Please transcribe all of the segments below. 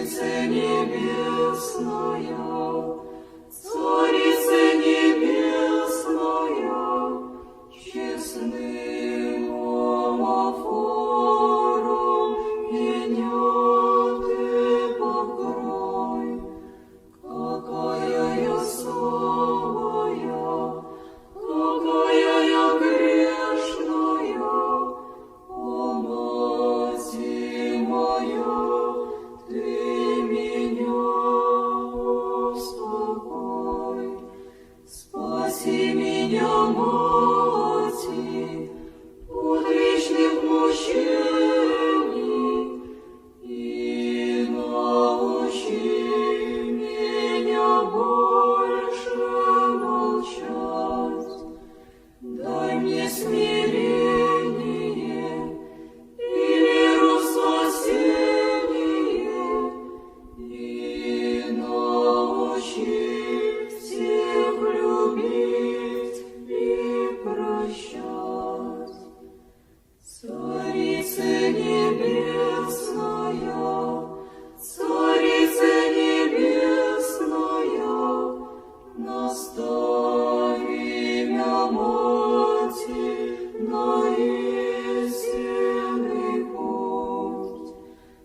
Царица небесная, Царица небесная, честным омофором меня ты покрой. Какая я слабая, какая я грешная, о, Матерь моя, ты меня успокой. Спаси меня, Мати, от вечных мучений и научи меня больше молчать. Дай мне смирение и веру в спасение, и научи всех любить и прощать. Царица небесная, Царица небесная, настави мя, Мати, на истинный путь.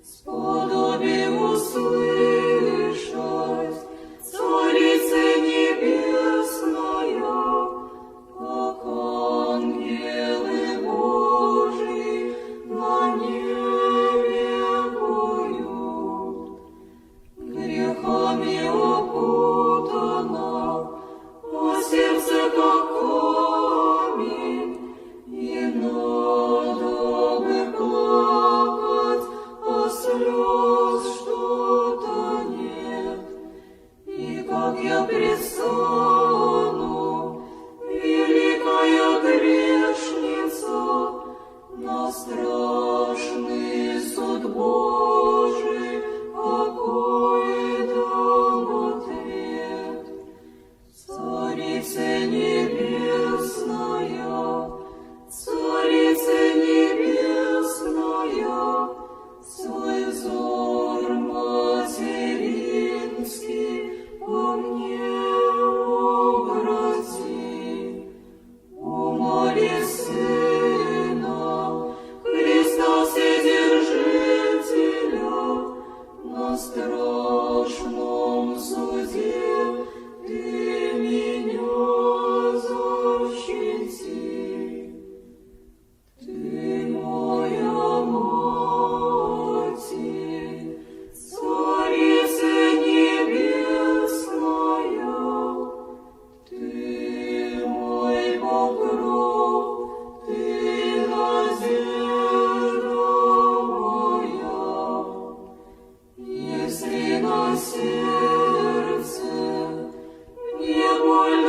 Сподоби услышать, Царица небесная, как ангелы Божии на небе поют. Грехами опутана, а сердце как камень, и надо бы плакать, а слез что-то нет. И как я предстану, великая грешница, на страшный суд Божий, какой дам ответ? Царица небесная, Царица небесная, свой взор материнский во мне обрати. Умоли Сына, Христа Вседержителя, на страшном суде ты меня защити. Ты моя Мати, Царица небесная, ты мой покров, ты надежда моя. Если на сердце мне больно